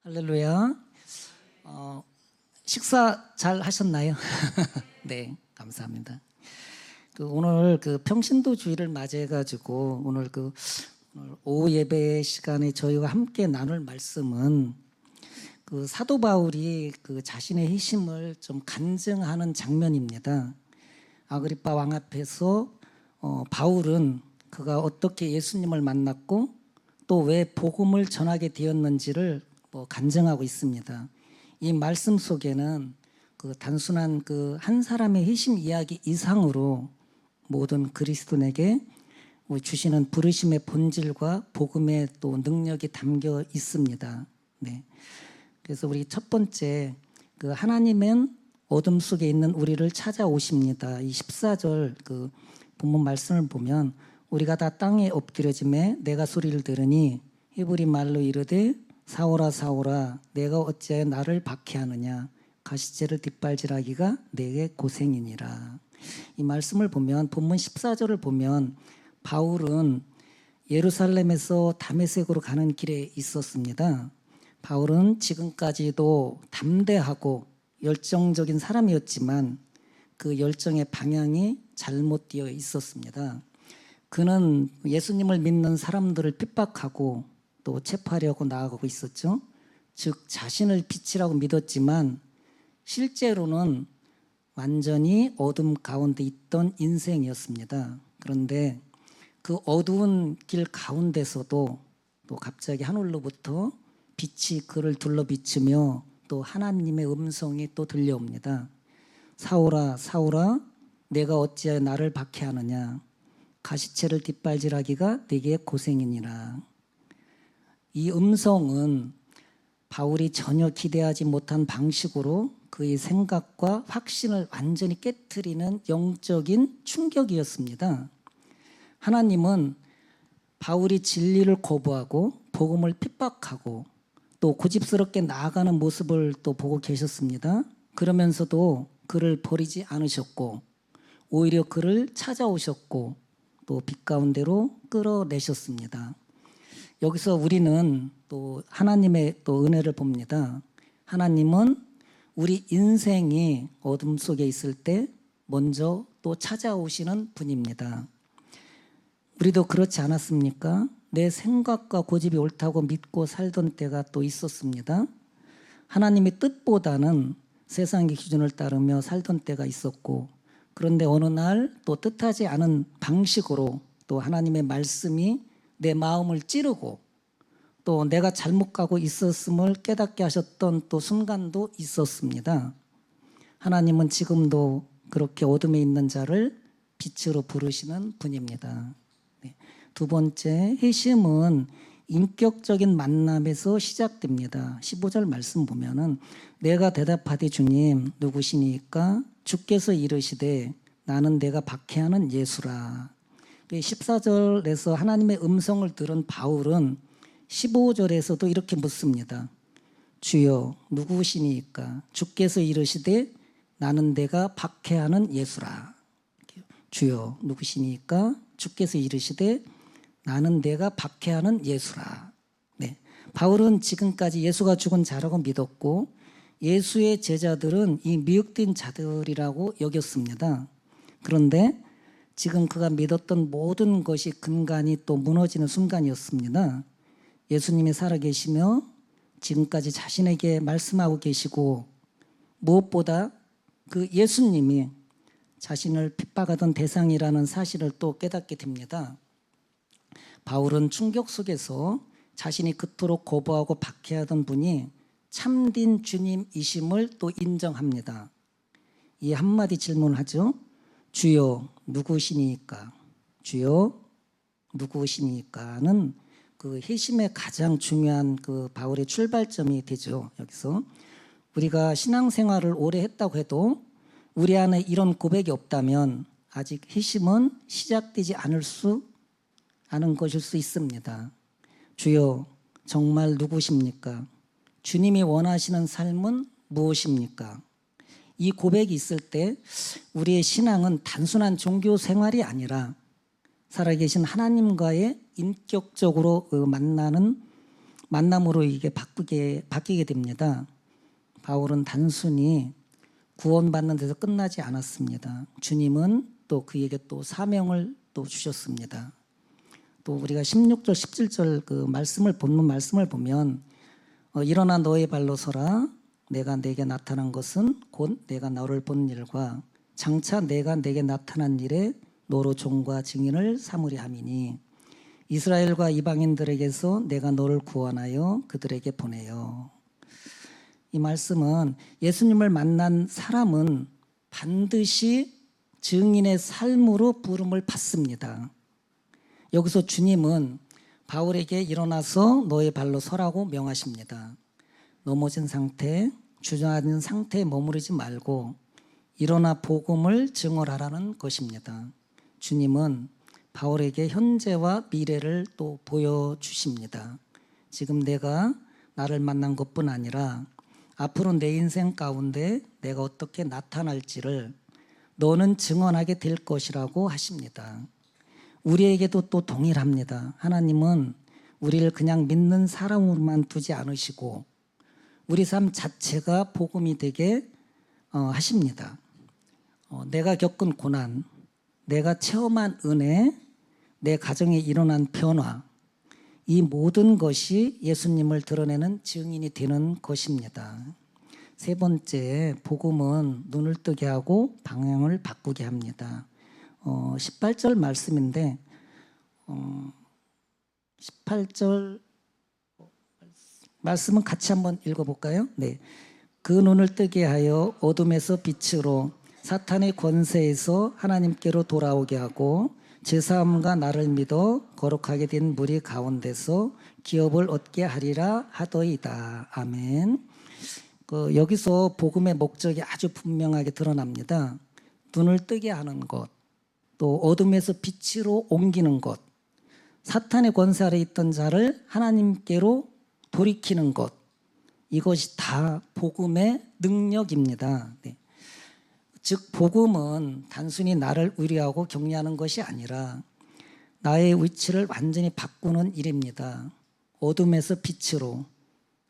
할렐루야. 식사 잘 하셨나요? 네, 감사합니다. 오늘 평신도 주일을 맞이해가지고 오늘 오후 예배 시간에 저희와 함께 나눌 말씀은 사도 바울이 자신의 희심을 좀 간증하는 장면입니다. 아그리파 왕 앞에서 바울은 그가 어떻게 예수님을 만났고 또 왜 복음을 전하게 되었는지를 간증하고 있습니다. 이 말씀 속에는 단순한 한 사람의 희심 이야기 이상으로 모든 그리스도인에게 주시는 부르심의 본질과 복음의 또 능력이 담겨 있습니다. 네. 그래서 우리 첫 번째 하나님은 어둠 속에 있는 우리를 찾아오십니다. 이 14절 본문 말씀을 보면 우리가 다 땅에 엎드려짐에 내가 소리를 들으니 히브리 말로 이르되 사오라 사오라 내가 어찌하여 나를 박해하느냐 가시제를 뒷발질하기가 내게 고생이니라. 이 말씀을 보면 본문 14절을 보면 바울은 예루살렘에서 다메섹으로 가는 길에 있었습니다. 바울은 지금까지도 담대하고 열정적인 사람이었지만 그 열정의 방향이 잘못되어 있었습니다. 그는 예수님을 믿는 사람들을 핍박하고 또 체포하려고 나아가고 있었죠. 즉 자신을 빛이라고 믿었지만 실제로는 완전히 어둠 가운데 있던 인생이었습니다. 그런데 그 어두운 길 가운데서도 또 갑자기 하늘로부터 빛이 그를 둘러 비추며 또 하나님의 음성이 또 들려옵니다. 사오라 사오라 내가 어찌하여 나를 박해하느냐 가시채를 뒷발질하기가 내게 고생이니라. 이 음성은 바울이 전혀 기대하지 못한 방식으로 그의 생각과 확신을 완전히 깨트리는 영적인 충격이었습니다. 하나님은 바울이 진리를 거부하고 복음을 핍박하고 또 고집스럽게 나아가는 모습을 또 보고 계셨습니다. 그러면서도 그를 버리지 않으셨고 오히려 그를 찾아오셨고 또 빛 가운데로 끌어내셨습니다. 여기서 우리는 또 하나님의 또 은혜를 봅니다. 하나님은 우리 인생이 어둠 속에 있을 때 먼저 또 찾아오시는 분입니다. 우리도 그렇지 않았습니까? 내 생각과 고집이 옳다고 믿고 살던 때가 또 있었습니다. 하나님의 뜻보다는 세상의 기준을 따르며 살던 때가 있었고 그런데 어느 날 또 뜻하지 않은 방식으로 또 하나님의 말씀이 내 마음을 찌르고 또 내가 잘못 가고 있었음을 깨닫게 하셨던 또 순간도 있었습니다. 하나님은 지금도 그렇게 어둠에 있는 자를 빛으로 부르시는 분입니다. 네. 두 번째, 희심은 인격적인 만남에서 시작됩니다. 15절 말씀 보면은 내가 대답하되 주님 누구시니까 주께서 이르시되 나는 내가 박해하는 예수라. 14절에서 하나님의 음성을 들은 바울은 15절에서도 이렇게 묻습니다. 주여 누구시니까 주께서 이르시되 나는 내가 박해하는 예수라. 주여 누구시니까 주께서 이르시되 나는 내가 박해하는 예수라. 네. 바울은 지금까지 예수가 죽은 자라고 믿었고 예수의 제자들은 이 미혹된 자들이라고 여겼습니다. 그런데 지금 그가 믿었던 모든 것이 근간이 또 무너지는 순간이었습니다. 예수님이 살아계시며 지금까지 자신에게 말씀하고 계시고 무엇보다 그 예수님이 자신을 핍박하던 대상이라는 사실을 또 깨닫게 됩니다. 바울은 충격 속에서 자신이 그토록 거부하고 박해하던 분이 참된 주님이심을 또 인정합니다. 이 한마디 질문하죠. 주여 누구시니까? 주여 누구시니까는 그 희심의 가장 중요한 바울의 출발점이 되죠. 여기서 우리가 신앙생활을 오래 했다고 해도 우리 안에 이런 고백이 없다면 아직 희심은 시작되지 않은 것일 수 있습니다. 주여 정말 누구십니까? 주님이 원하시는 삶은 무엇입니까? 이 고백이 있을 때 우리의 신앙은 단순한 종교 생활이 아니라 살아계신 하나님과의 인격적으로 만나는 만남으로 이게 바뀌게 됩니다. 바울은 단순히 구원받는 데서 끝나지 않았습니다. 주님은 또 그에게 또 사명을 또 주셨습니다. 또 우리가 16절, 17절 그 본문 말씀을 보면 일어나 너의 발로 서라. 내가 내게 나타난 것은 곧 내가 너를 본 일과 장차 내가 내게 나타난 일에 너로 종과 증인을 삼으리 함이니 이스라엘과 이방인들에게서 내가 너를 구원하여 그들에게 보내요. 이 말씀은 예수님을 만난 사람은 반드시 증인의 삶으로 부름을 받습니다. 여기서 주님은 바울에게 일어나서 너의 발로 서라고 명하십니다. 넘어진 상태, 주저앉은 상태에 머무르지 말고 일어나 복음을 증언하라는 것입니다. 주님은 바울에게 현재와 미래를 또 보여주십니다. 지금 내가 나를 만난 것뿐 아니라 앞으로 내 인생 가운데 내가 어떻게 나타날지를 너는 증언하게 될 것이라고 하십니다. 우리에게도 또 동일합니다. 하나님은 우리를 그냥 믿는 사람으로만 두지 않으시고 우리 삶 자체가 복음이 되게 하십니다. 내가 겪은 고난, 내가 체험한 은혜, 내 가정에 일어난 변화, 이 모든 것이 예수님을 드러내는 증인이 되는 것입니다. 세 번째, 복음은 눈을 뜨게 하고 방향을 바꾸게 합니다. 18절 말씀인데 18절 말씀은 같이 한번 읽어볼까요? 네, 그 눈을 뜨게 하여 어둠에서 빛으로 사탄의 권세에서 하나님께로 돌아오게 하고 제사함과 나를 믿어 거룩하게 된 무리 가운데서 기업을 얻게 하리라 하더이다. 아멘. 여기서 복음의 목적이 아주 분명하게 드러납니다. 눈을 뜨게 하는 것, 또 어둠에서 빛으로 옮기는 것, 사탄의 권세 아래 있던 자를 하나님께로 돌이키는 것, 이것이 다 복음의 능력입니다. 네. 즉 복음은 단순히 나를 의뢰하고 격려하는 것이 아니라 나의 위치를 완전히 바꾸는 일입니다. 어둠에서 빛으로,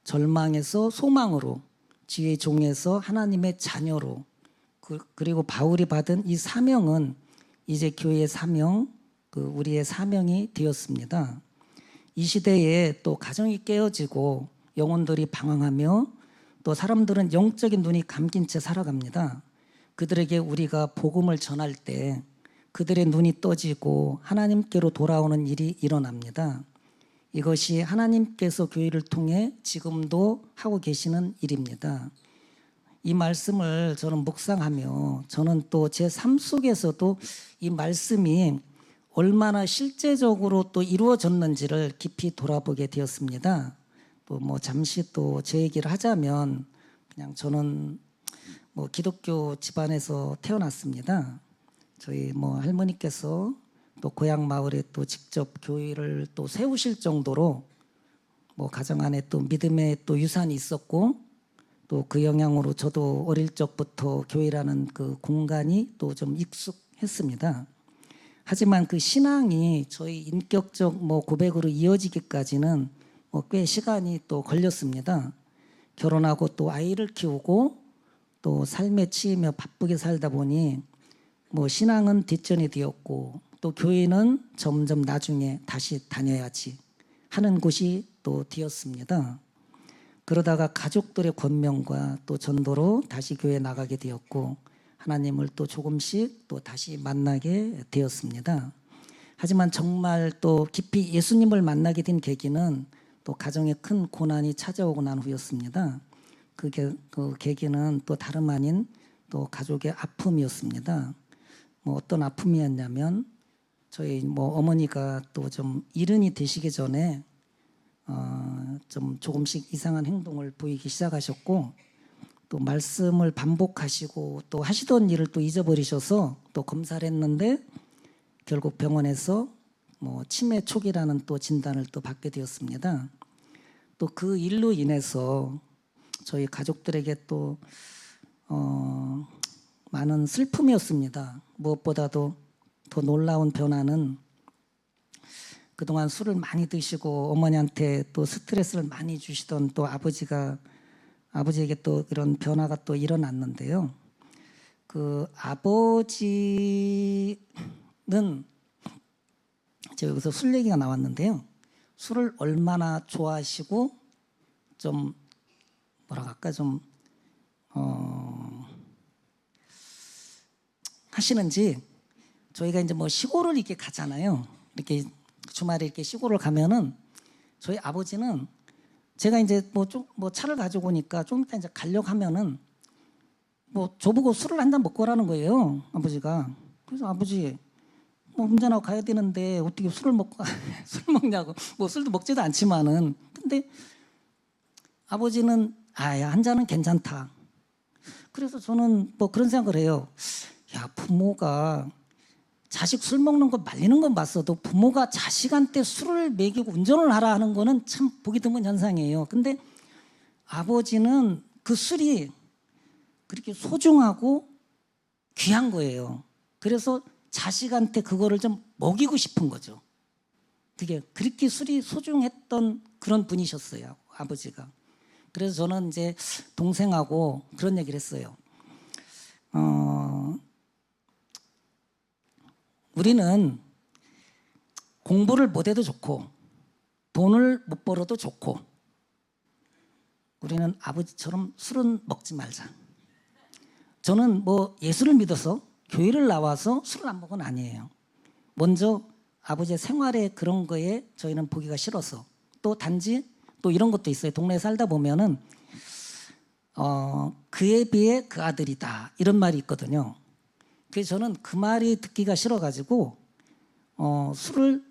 절망에서 소망으로, 지혜의 종에서 하나님의 자녀로, 그리고 바울이 받은 이 사명은 이제 교회의 사명, 우리의 사명이 되었습니다. 이 시대에 또 가정이 깨어지고 영혼들이 방황하며 또 사람들은 영적인 눈이 감긴 채 살아갑니다. 그들에게 우리가 복음을 전할 때 그들의 눈이 떠지고 하나님께로 돌아오는 일이 일어납니다. 이것이 하나님께서 교회를 통해 지금도 하고 계시는 일입니다. 이 말씀을 저는 묵상하며 저는 또 제 삶 속에서도 이 말씀이 얼마나 실제적으로 또 이루어졌는지를 깊이 돌아보게 되었습니다. 또 잠시 또 제 얘기를 하자면 그냥 저는 기독교 집안에서 태어났습니다. 저희 할머니께서 또 고향 마을에 또 직접 교회를 또 세우실 정도로 가정 안에 또 믿음의 또 유산이 있었고 또 그 영향으로 저도 어릴 적부터 교회라는 그 공간이 또 좀 익숙했습니다. 하지만 그 신앙이 저희 인격적 고백으로 이어지기까지는 꽤 시간이 또 걸렸습니다. 결혼하고 또 아이를 키우고 또 삶에 치이며 바쁘게 살다 보니 신앙은 뒷전이 되었고 또 교회는 점점 나중에 다시 다녀야지 하는 곳이 또 되었습니다. 그러다가 가족들의 권면과 또 전도로 다시 교회에 나가게 되었고 하나님을 또 조금씩 또 다시 만나게 되었습니다. 하지만 정말 또 깊이 예수님을 만나게 된 계기는 또 가정에 큰 고난이 찾아오고 난 후였습니다. 그 계기는 또 다름 아닌 또 가족의 아픔이었습니다. 어떤 아픔이었냐면 저희 어머니가 또 좀 이른이 되시기 전에 좀 조금씩 이상한 행동을 보이기 시작하셨고 또 말씀을 반복하시고 또 하시던 일을 또 잊어버리셔서 또 검사를 했는데 결국 병원에서 치매 초기라는 또 진단을 또 받게 되었습니다. 또 그 일로 인해서 저희 가족들에게 또 많은 슬픔이었습니다. 무엇보다도 더 놀라운 변화는 그동안 술을 많이 드시고 어머니한테 또 스트레스를 많이 주시던 또 아버지에게 또 이런 변화가 또 일어났는데요. 그 아버지는 제가 여기서 술 얘기가 나왔는데요. 술을 얼마나 좋아하시고 좀 뭐라 할까 좀 하시는지 저희가 이제 뭐 시골을 이렇게 가잖아요. 이렇게 주말에 이렇게 시골을 가면은 저희 아버지는 제가 이제 뭐 차를 가지고 오니까 좀 이따 이제 가려고 하면은 뭐 저보고 술을 한 잔 먹고 오라는 거예요, 아버지가. 그래서 아버지 뭐 운전하고 가야 되는데 어떻게 술을 먹고 술 먹냐고. 뭐 술도 먹지도 않지만은 근데 아버지는 아야 한 잔은 괜찮다. 그래서 저는 뭐 그런 생각을 해요. 야 부모가 자식 술 먹는 거 말리는 건 봤어도 부모가 자식한테 술을 먹이고 운전을 하라 하는 거는 참 보기 드문 현상이에요. 근데 아버지는 그 술이 그렇게 소중하고 귀한 거예요. 그래서 자식한테 그거를 좀 먹이고 싶은 거죠. 그게 그렇게 술이 소중했던 그런 분이셨어요, 아버지가. 그래서 저는 이제 동생하고 그런 얘기를 했어요. 우리는 공부를 못해도 좋고 돈을 못 벌어도 좋고 우리는 아버지처럼 술은 먹지 말자. 저는 뭐 예수를 믿어서 교회를 나와서 술을 안 먹은 아니에요. 먼저 아버지의 생활에 그런 거에 저희는 보기가 싫어서 또 단지 또 이런 것도 있어요. 동네에 살다 보면은 그에 비해 그 아들이다 이런 말이 있거든요. 그래서 저는 그 말이 듣기가 싫어가지고 술을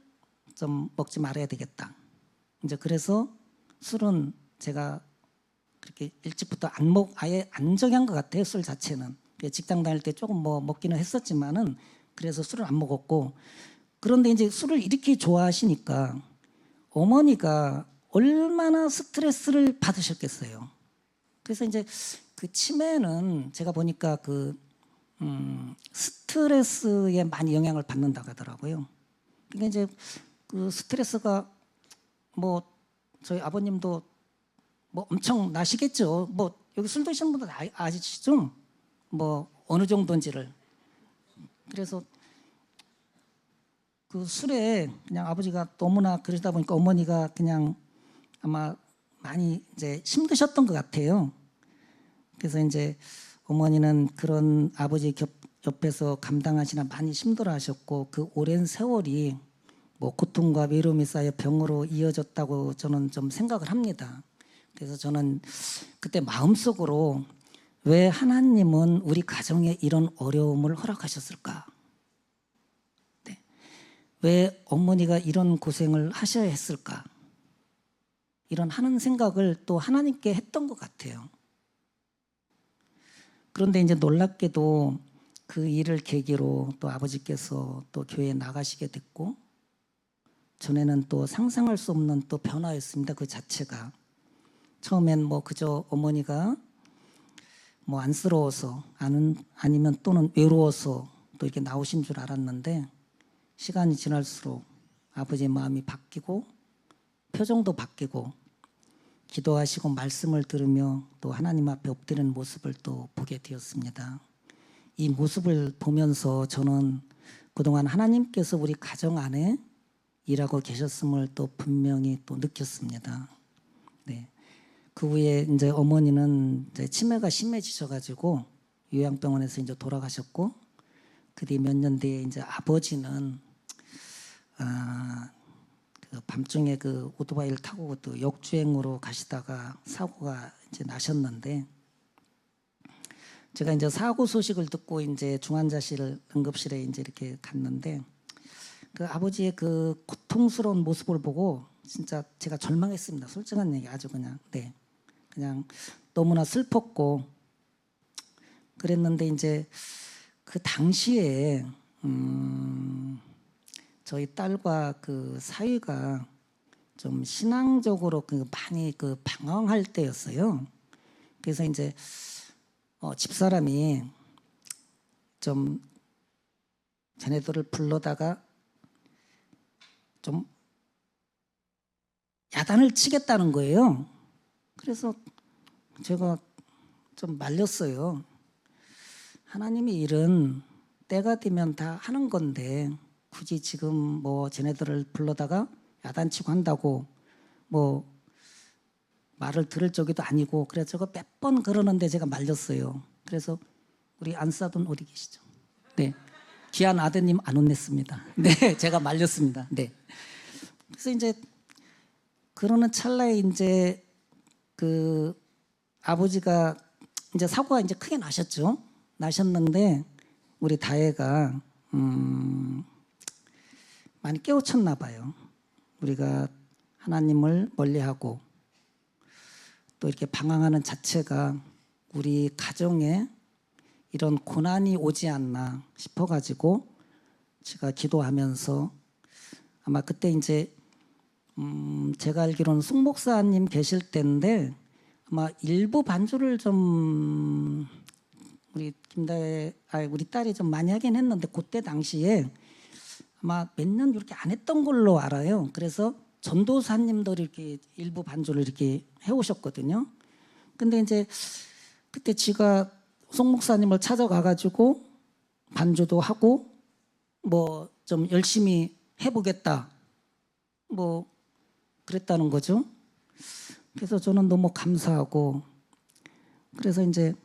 좀 먹지 말아야 되겠다. 이제 그래서 술은 제가 그렇게 일찍부터 아예 안 정한 것 같아요. 술 자체는 직장 다닐 때 조금 뭐 먹기는 했었지만은 그래서 술을 안 먹었고 그런데 이제 술을 이렇게 좋아하시니까 어머니가 얼마나 스트레스를 받으셨겠어요. 그래서 이제 그 치매는 제가 보니까 스트레스에 많이 영향을 받는다고 하더라고요. 그러니까 이제 그 스트레스가 뭐 저희 아버님도 뭐 엄청 나시겠죠. 뭐 여기 술 드시는 분들 아시죠? 뭐 어느 정도인지를. 그래서 그 술에 그냥 아버지가 너무나 그러다 보니까 어머니가 그냥 아마 많이 이제 힘드셨던 것 같아요. 그래서 이제 어머니는 그런 아버지 옆에서 감당하시나 많이 힘들어하셨고 그 오랜 세월이 뭐 고통과 외로움이 쌓여 병으로 이어졌다고 저는 좀 생각을 합니다. 그래서 저는 그때 마음속으로 왜 하나님은 우리 가정에 이런 어려움을 허락하셨을까? 네. 왜 어머니가 이런 고생을 하셔야 했을까? 이런 하는 생각을 또 하나님께 했던 것 같아요. 그런데 이제 놀랍게도 그 일을 계기로 또 아버지께서 또 교회에 나가시게 됐고 전에는 또 상상할 수 없는 또 변화였습니다. 그 자체가. 처음엔 뭐 그저 어머니가 뭐 안쓰러워서 아니면 또는 외로워서 또 이렇게 나오신 줄 알았는데 시간이 지날수록 아버지의 마음이 바뀌고 표정도 바뀌고 기도하시고 말씀을 들으며 또 하나님 앞에 엎드리는 모습을 또 보게 되었습니다. 이 모습을 보면서 저는 그동안 하나님께서 우리 가정 안에 일하고 계셨음을 또 분명히 또 느꼈습니다. 네. 그 후에 이제 어머니는 이제 치매가 심해지셔가지고 요양병원에서 이제 돌아가셨고 그 뒤 몇 년 뒤에 이제 아버지는 그 밤중에 그 오토바이를 타고 또 역주행으로 가시다가 사고가 이제 나셨는데 제가 이제 사고 소식을 듣고 이제 중환자실 응급실에 이제 이렇게 갔는데 그 아버지의 그 고통스러운 모습을 보고 진짜 제가 절망했습니다. 솔직한 얘기 아주 그냥 네 그냥 너무나 슬펐고 그랬는데 이제 그 당시에 저희 딸과 그 사위가 좀 신앙적으로 많이 방황할 때였어요. 그래서 이제 집사람이 좀 쟤네들을 불러다가 좀 야단을 치겠다는 거예요. 그래서 제가 좀 말렸어요. 하나님의 일은 때가 되면 다 하는 건데 굳이 지금 뭐 쟤네들을 불러다가 야단치고 한다고 뭐 말을 들을 적이도 아니고, 그래서 제가 몇 번 그러는데 제가 말렸어요. 그래서 우리 안사돈 어디 계시죠? 네, 귀한 아드님 안 혼냈습니다. 네, 제가 말렸습니다. 네, 그래서 이제 그러는 찰나에 이제 그 아버지가 이제 사고가 이제 크게 나셨죠. 나셨는데 우리 다혜가 많이 깨우쳤나 봐요. 우리가 하나님을 멀리하고 또 이렇게 방황하는 자체가 우리 가정에 이런 고난이 오지 않나 싶어가지고 제가 기도하면서 아마 그때 이제 제가 알기로는 송 목사님 계실 때인데 아마 일부 반주를 좀 우리 우리 딸이 좀 많이 하긴 했는데 그때 당시에 아마 몇 년 이렇게 안 했던 걸로 알아요. 그래서 전도사님도 이렇게 일부 반주를 이렇게 해오셨거든요. 근데 이제 그때 지가 송 목사님을 찾아가가지고 반주도 하고 뭐 좀 열심히 해보겠다 뭐 그랬다는 거죠. 그래서 저는 너무 감사하고, 그래서 이제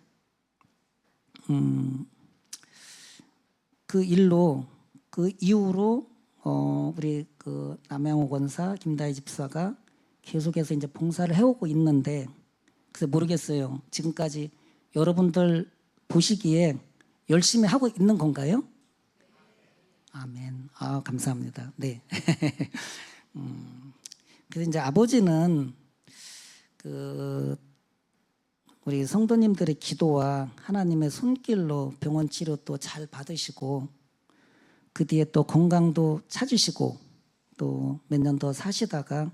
그 일로 그 이후로 우리 그 남양호 권사 김다희 집사가 계속해서 이제 봉사를 해오고 있는데, 그래서 모르겠어요. 지금까지 여러분들 보시기에 열심히 하고 있는 건가요? 아멘. 아, 감사합니다. 네. 그래서 이제 아버지는 그 우리 성도님들의 기도와 하나님의 손길로 병원 치료 또 잘 받으시고 그 뒤에 또 건강도 찾으시고 또 몇 년 더 사시다가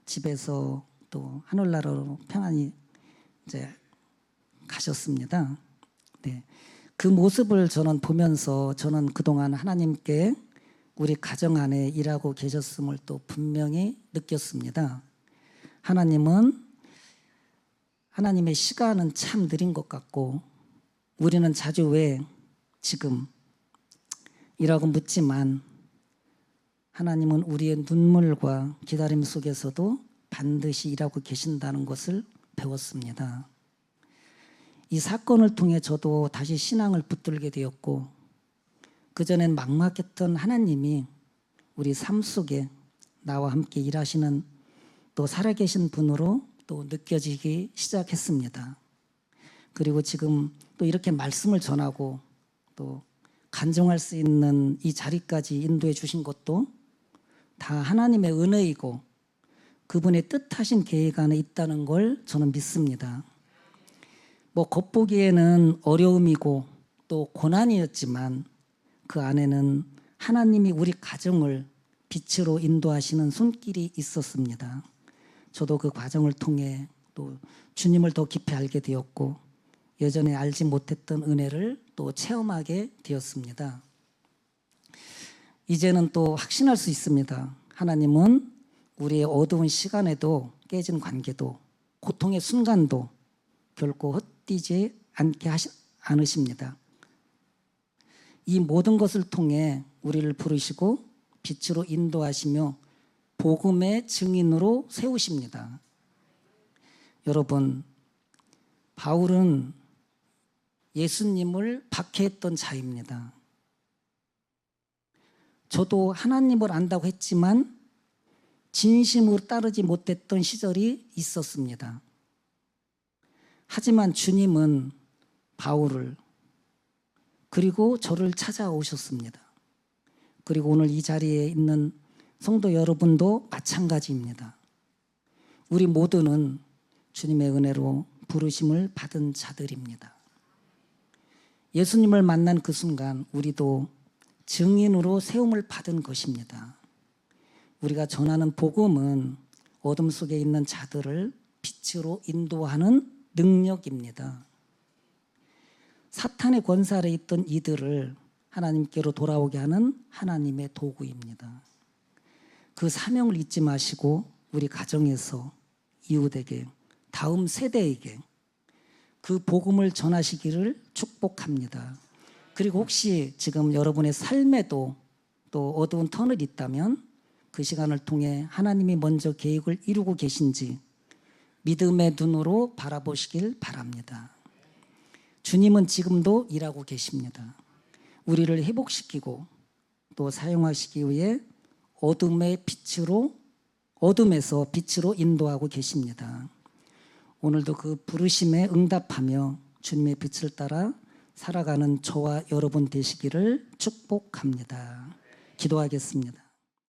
집에서 또 하늘나라로 평안히 이제 가셨습니다. 네. 그 모습을 저는 보면서 저는 그동안 하나님께 우리 가정 안에 일하고 계셨음을 또 분명히 느꼈습니다. 하나님의 시간은 참 느린 것 같고 우리는 자주 왜 지금 이라고 묻지만 하나님은 우리의 눈물과 기다림 속에서도 반드시 일하고 계신다는 것을 배웠습니다. 이 사건을 통해 저도 다시 신앙을 붙들게 되었고, 그전엔 막막했던 하나님이 우리 삶 속에 나와 함께 일하시는 또 살아계신 분으로 또 느껴지기 시작했습니다. 그리고 지금 또 이렇게 말씀을 전하고 또 간증할 수 있는 이 자리까지 인도해 주신 것도 다 하나님의 은혜이고 그분의 뜻하신 계획 안에 있다는 걸 저는 믿습니다. 뭐 겉보기에는 어려움이고 또 고난이었지만 그 안에는 하나님이 우리 가정을 빛으로 인도하시는 손길이 있었습니다. 저도 그 과정을 통해 또 주님을 더 깊이 알게 되었고 예전에 알지 못했던 은혜를 또 체험하게 되었습니다. 이제는 또 확신할 수 있습니다. 하나님은 우리의 어두운 시간에도 깨진 관계도 고통의 순간도 결코 헛되지 않게 않으십니다. 이 모든 것을 통해 우리를 부르시고 빛으로 인도하시며 복음의 증인으로 세우십니다. 여러분, 바울은 예수님을 박해했던 자입니다. 저도 하나님을 안다고 했지만 진심으로 따르지 못했던 시절이 있었습니다. 하지만 주님은 바울을 그리고 저를 찾아오셨습니다. 그리고 오늘 이 자리에 있는 성도 여러분도 마찬가지입니다. 우리 모두는 주님의 은혜로 부르심을 받은 자들입니다. 예수님을 만난 그 순간 우리도 증인으로 세움을 받은 것입니다. 우리가 전하는 복음은 어둠 속에 있는 자들을 빛으로 인도하는 능력입니다. 사탄의 권세 아래 있던 이들을 하나님께로 돌아오게 하는 하나님의 도구입니다. 그 사명을 잊지 마시고 우리 가정에서 이웃에게, 다음 세대에게 그 복음을 전하시기를 축복합니다. 그리고 혹시 지금 여러분의 삶에도 또 어두운 터널이 있다면 그 시간을 통해 하나님이 먼저 계획을 이루고 계신지 믿음의 눈으로 바라보시길 바랍니다. 주님은 지금도 일하고 계십니다. 우리를 회복시키고 또 사용하시기 위해 어둠에서 빛으로 인도하고 계십니다. 오늘도 그 부르심에 응답하며 주님의 빛을 따라 살아가는 저와 여러분 되시기를 축복합니다. 기도하겠습니다.